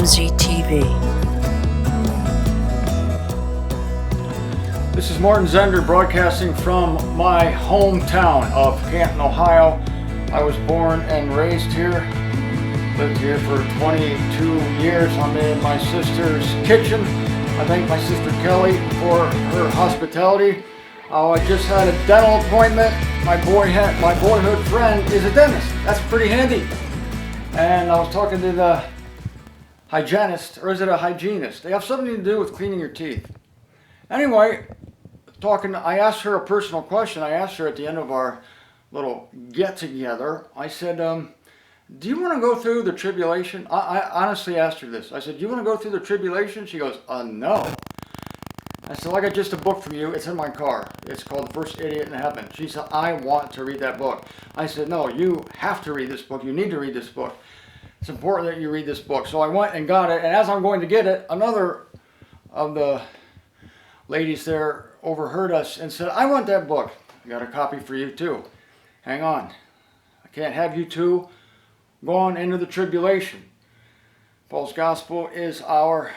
MZTV. This is Martin Zender broadcasting from my hometown of Canton, Ohio. I was born and raised here, lived here for 22 years. I'm in my sister's kitchen. I thank my sister Kelly for her hospitality. I just had a dental appointment. My boyhood friend is a dentist. That's pretty handy. And I was talking to the hygienist, or is it a hygienist? They have something to do with cleaning your teeth. Anyway, I asked her a personal question. I asked her at the end of our little get together. I said, do you want to go through the tribulation? I honestly asked her this. I said, do you want to go through the tribulation? She goes, no. I said, well, I got just a book from you. It's in my car. It's called The First Idiot in Heaven. She said, I want to read that book. I said, no, you have to read this book. You need to read this book. It's important that you read this book. So I went and got it. And as I'm going to get it, another of the ladies there overheard us and said, I want that book. I got a copy for you too. Hang on. I can't have you two going into the tribulation. Paul's gospel is our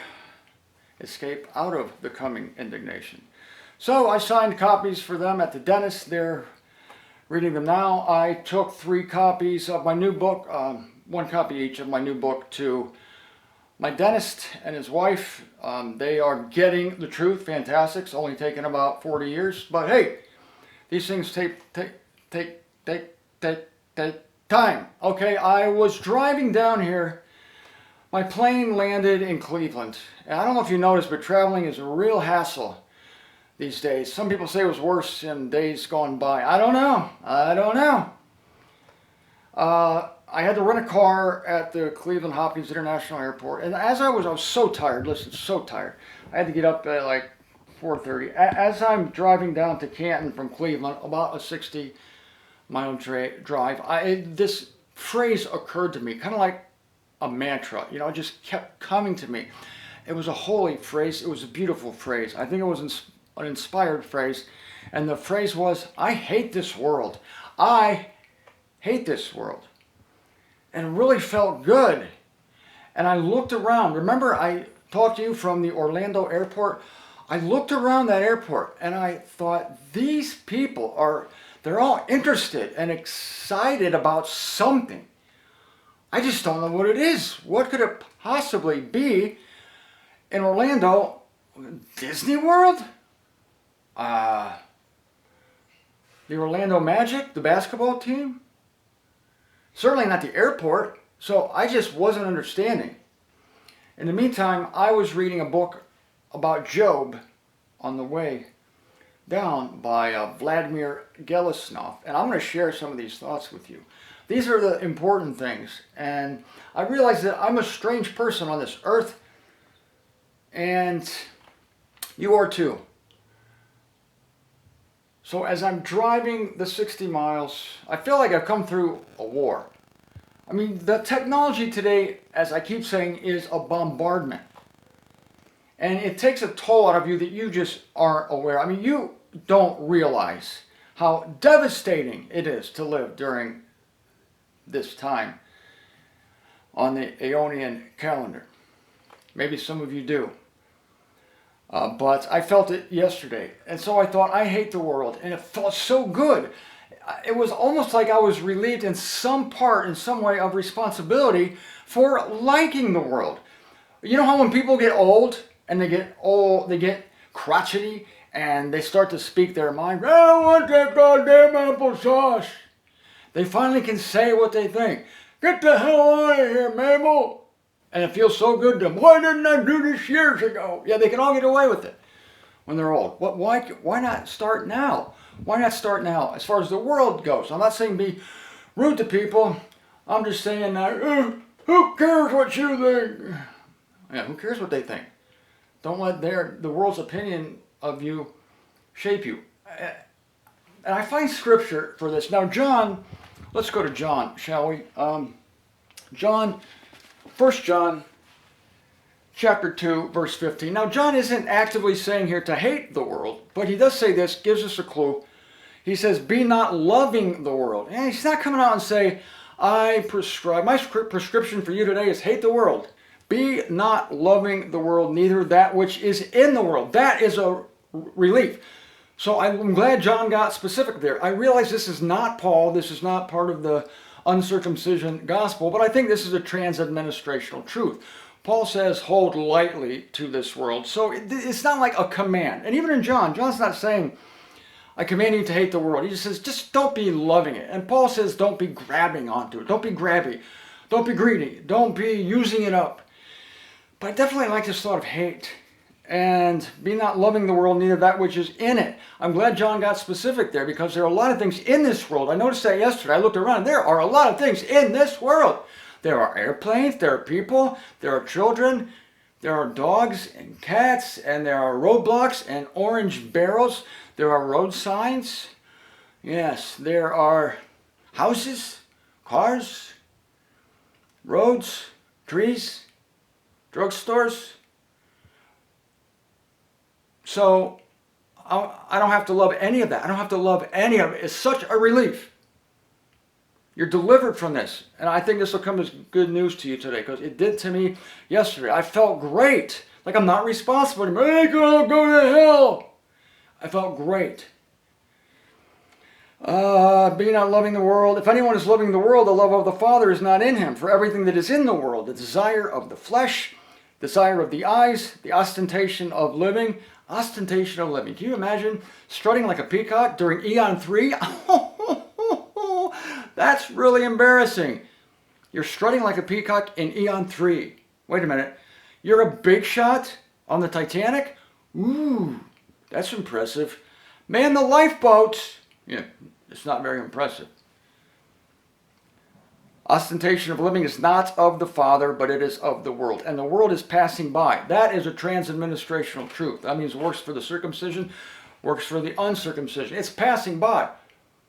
escape out of the coming indignation. So I signed copies for them at the dentist. They're reading them now. I took 3 copies of my new book, 1 copy each of my new book, to my dentist and his wife. They are getting the truth. Fantastic. It's only taken about 40 years. But hey, these things take time. Okay, I was driving down here. My plane landed in Cleveland. And I don't know if you noticed, but traveling is a real hassle these days. Some people say it was worse in days gone by. I don't know. I had to rent a car at the Cleveland Hopkins International Airport. And as I was so tired. Listen, so tired. I had to get up at like 4:30. As I'm driving down to Canton from Cleveland, about a 60-mile drive, this phrase occurred to me, kind of like a mantra. You know, it just kept coming to me. It was a holy phrase. It was a beautiful phrase. I think it was an inspired phrase. And the phrase was, I hate this world. I hate this world. And it really felt good. And I looked around. Remember, I talked to you from the Orlando airport? I looked around that airport and I thought, these people they're all interested and excited about something. I just don't know what it is. What could it possibly be in Orlando? Disney World? The Orlando Magic, the basketball team? Certainly not the airport. So I just wasn't understanding. In the meantime, I was reading a book about Job on the way down by Vladimir Gelesnov. And I'm going to share some of these thoughts with you. These are the important things. And I realize that I'm a strange person on this earth. And you are too. So as I'm driving the 60 miles, I feel like I've come through a war. I mean, the technology today, as I keep saying, is a bombardment. And it takes a toll out of you that you just aren't aware. I mean, you don't realize how devastating it is to live during this time on the Aeonian calendar. Maybe some of you do. But I felt it yesterday. And so I thought, I hate the world. And it felt so good. It was almost like I was relieved in some way of responsibility for liking the world. You know how when people get old and they get crotchety and they start to speak their mind, I don't want that goddamn applesauce. They finally can say what they think. Get the hell out of here, Mabel. And it feels so good to them. Why didn't I do this years ago? Yeah, they can all get away with it when they're old. Why not start now? Why not start now as far as the world goes? I'm not saying be rude to people. I'm just saying that, who cares what you think? Yeah, who cares what they think? Don't let the world's opinion of you shape you. And I find scripture for this. Now, John, let's go to John, shall we? 1 John chapter 2, verse 15. Now, John isn't actively saying here to hate the world, but he does say this, gives us a clue. He says, be not loving the world. And he's not coming out and say, my prescription for you today is hate the world. Be not loving the world, neither that which is in the world. That is a relief. So I'm glad John got specific there. I realize this is not Paul. This is not part of the uncircumcision gospel, but I think this is a trans-administrational truth. Paul says, hold lightly to this world. So it's not like a command. And even in John, John's not saying, I command you to hate the world. He just says, just don't be loving it. And Paul says, don't be grabbing onto it. Don't be grabby. Don't be greedy. Don't be using it up. But I definitely like this thought of hate. And be not loving the world, neither that which is in it. I'm glad John got specific there, because there are a lot of things in this world. I noticed that yesterday. I looked around. There are a lot of things in this world. There are airplanes, there are people, there are children, there are dogs and cats, and there are roadblocks and orange barrels. There are road signs. Yes, there are houses, cars, roads, trees, drugstores. So I don't have to love any of that. I don't have to love any of it. It's such a relief. You're delivered from this. And I think this will come as good news to you today, because it did to me yesterday. I felt great. Like I'm not responsible anymore. Hey, go to hell. I felt great. Be not loving the world. If anyone is loving the world, the love of the Father is not in him. For everything that is in the world, the desire of the flesh, desire of the eyes, the ostentation of living. Ostentation of living. Can you imagine strutting like a peacock during Eon 3? That's really embarrassing. You're strutting like a peacock in Eon 3. Wait a minute. You're a big shot on the Titanic? Ooh, that's impressive. Man the lifeboat. Yeah, it's not very impressive. Ostentation of living is not of the Father, but it is of the world. And the world is passing by. That is a trans-administrational truth. That means it works for the circumcision, works for the uncircumcision. It's passing by.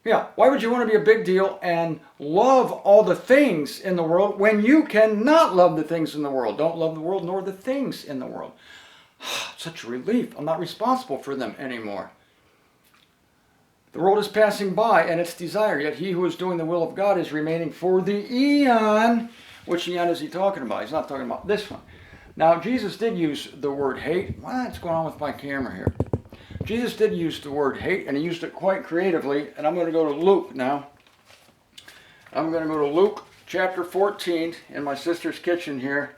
Yeah, why would you want to be a big deal and love all the things in the world when you cannot love the things in the world? Don't love the world nor the things in the world. Such a relief. I'm not responsible for them anymore. The world is passing by and its desire, yet he who is doing the will of God is remaining for the eon. Which eon is he talking about? He's not talking about this one. Now, Jesus did use the word hate. What's going on with my camera here? Jesus did use the word hate, and he used it quite creatively. And I'm going to go to Luke now. I'm going to go to Luke chapter 14 in my sister's kitchen here.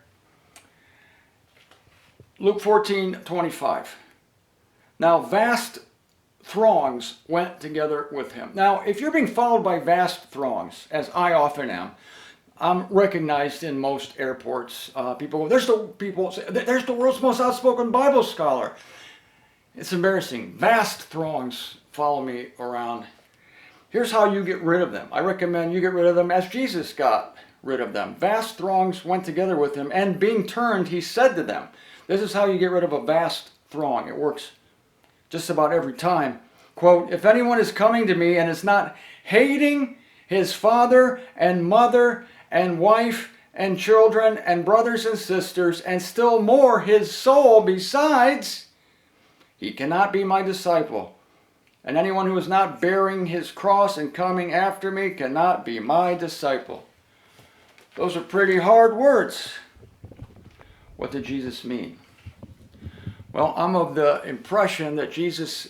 Luke 14:25. Now, vast throngs went together with him. Now, if you're being followed by vast throngs, as I often am, I'm recognized in most airports. People go, there's the world's most outspoken Bible scholar. It's embarrassing. Vast throngs follow me around. Here's how you get rid of them. I recommend you get rid of them as Jesus got rid of them. Vast throngs went together with him, and being turned, he said to them. This is how you get rid of a vast throng. It works just about every time. Quote, if anyone is coming to me and is not hating his father and mother and wife and children and brothers and sisters, and still more his soul besides, he cannot be my disciple. And anyone who is not bearing his cross and coming after me cannot be my disciple. Those are pretty hard words. What did Jesus mean? Well, I'm of the impression that Jesus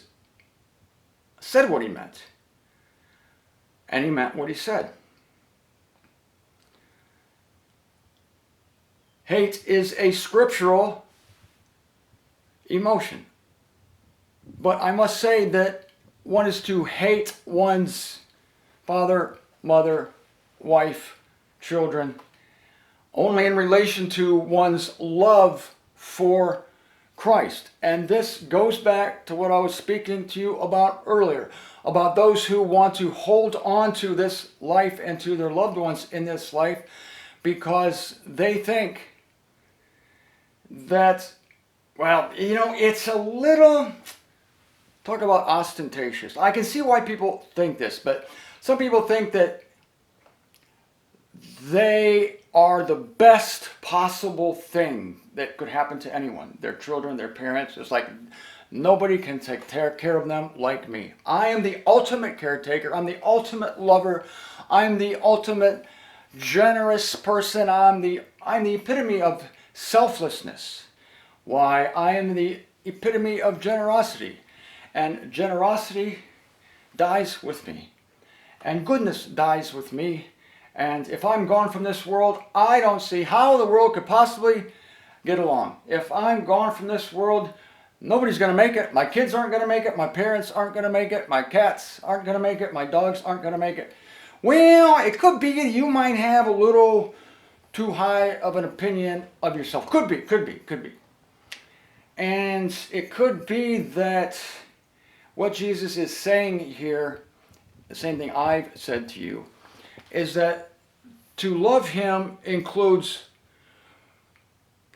said what he meant. And he meant what he said. Hate is a scriptural emotion. But I must say that one is to hate one's father, mother, wife, children, only in relation to one's love for Christ. And this goes back to what I was speaking to you about earlier, about those who want to hold on to this life and to their loved ones in this life because they think that, well, it's a little, talk about ostentatious. I can see why people think this, but some people think that they are the best possible thing that could happen to anyone. Their children, their parents. It's like nobody can take care of them like me. I am the ultimate caretaker. I'm the ultimate lover. I'm the ultimate generous person. I'm the epitome of selflessness. Why, I am the epitome of generosity. And generosity dies with me. And goodness dies with me. And if I'm gone from this world, I don't see how the world could possibly get along. If I'm gone from this world, nobody's going to make it. My kids aren't going to make it. My parents aren't going to make it. My cats aren't going to make it. My dogs aren't going to make it. Well, it could be you might have a little too high of an opinion of yourself. Could be. And it could be that what Jesus is saying here, the same thing I've said to you, is that to love him includes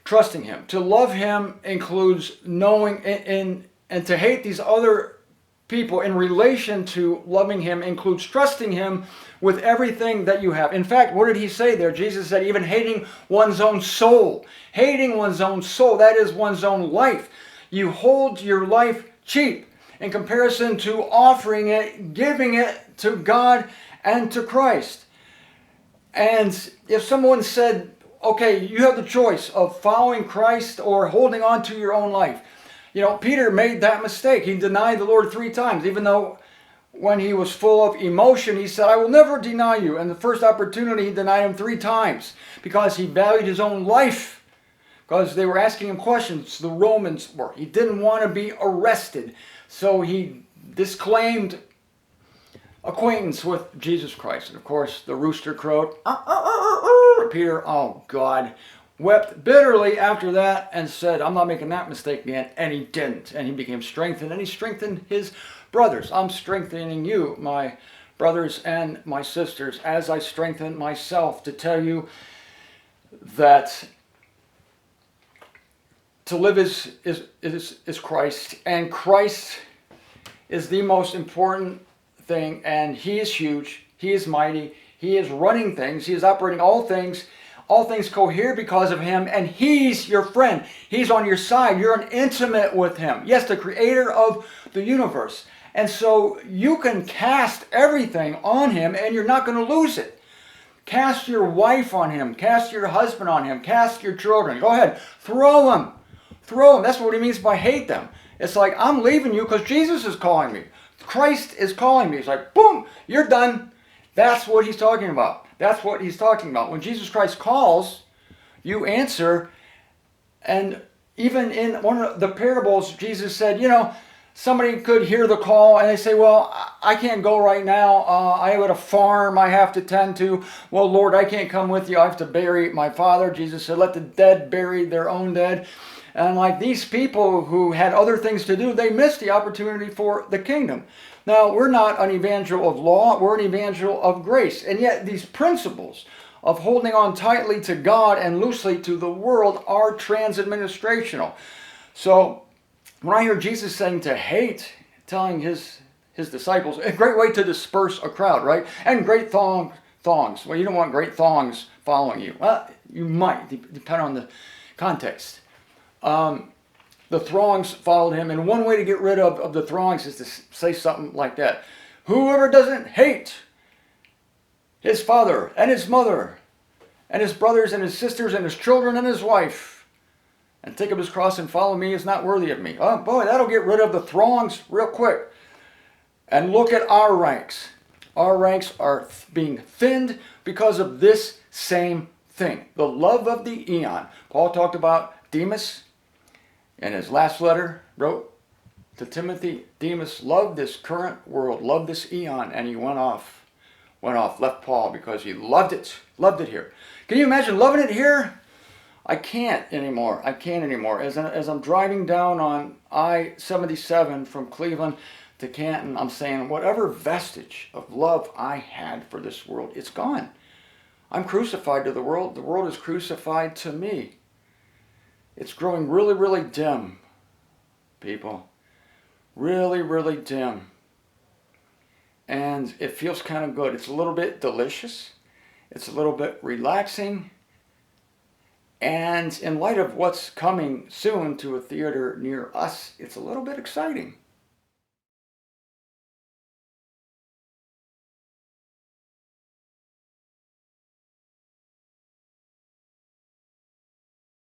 trusting him. To love him includes knowing, and to hate these other people in relation to loving him includes trusting him with everything that you have. In fact, what did he say there? Jesus said even hating one's own soul. Hating one's own soul, that is one's own life. You hold your life cheap in comparison to offering it, giving it to God and to Christ. And if someone said, okay, you have the choice of following Christ or holding on to your own life. You know, Peter made that mistake. He denied the Lord 3 times, even though when he was full of emotion, he said, I will never deny you. And the first opportunity, he denied him 3 times because he valued his own life. Because they were asking him questions, the Romans were. He didn't want to be arrested. So he disclaimed acquaintance with Jesus Christ. And of course, the rooster crowed. Peter, oh God, wept bitterly after that and said, I'm not making that mistake again. And he didn't. And he became strengthened. And he strengthened his brothers. I'm strengthening you, my brothers and my sisters, as I strengthen myself, to tell you that to live is Christ. And Christ is the most important thing. And he is huge. He is mighty. He is running things. He is operating all things. All things cohere because of him. And he's your friend. He's on your side. You're an intimate with him. Yes, the creator of the universe. And so you can cast everything on him and you're not going to lose it. Cast your wife on him. Cast your husband on him. Cast your children. Go ahead. Throw them. Throw them. That's what he means by hate them. It's like, I'm leaving you because Jesus is calling me. Christ is calling me. It's like, boom, you're done. That's what he's talking about. That's what he's talking about. When Jesus Christ calls, you answer. And even in one of the parables, Jesus said, you know, somebody could hear the call and they say, well, I can't go right now. I have a farm I have to tend to. Well, Lord, I can't come with you. I have to bury my father. Jesus said, let the dead bury their own dead. And like these people who had other things to do, they missed the opportunity for the kingdom. Now, we're not an evangel of law, we're an evangel of grace. And yet these principles of holding on tightly to God and loosely to the world are transadministrational. So when I hear Jesus saying to hate, telling his disciples, a great way to disperse a crowd, right? And great thongs. Well, you don't want great thongs following you. Well, you might, depend on the context. The throngs followed him, and one way to get rid of the throngs is to say something like that. Whoever doesn't hate his father and his mother and his brothers and his sisters and his children and his wife and take up his cross and follow me is not worthy of me. Oh boy, that'll get rid of the throngs real quick. And look at our ranks. Our ranks are being thinned because of this same thing. The love of the eon. Paul talked about Demas. In his last letter, wrote to Timothy, Demas loved this current world, loved this eon, and he went off, left Paul because he loved it here. Can you imagine loving it here? I can't anymore. As I'm driving down on I-77 from Cleveland to Canton, I'm saying whatever vestige of love I had for this world, it's gone. I'm crucified to the world. The world is crucified to me. It's growing really, really dim, people. Really, really dim. And it feels kind of good. It's a little bit delicious. It's a little bit relaxing. And in light of what's coming soon to a theater near us, it's a little bit exciting.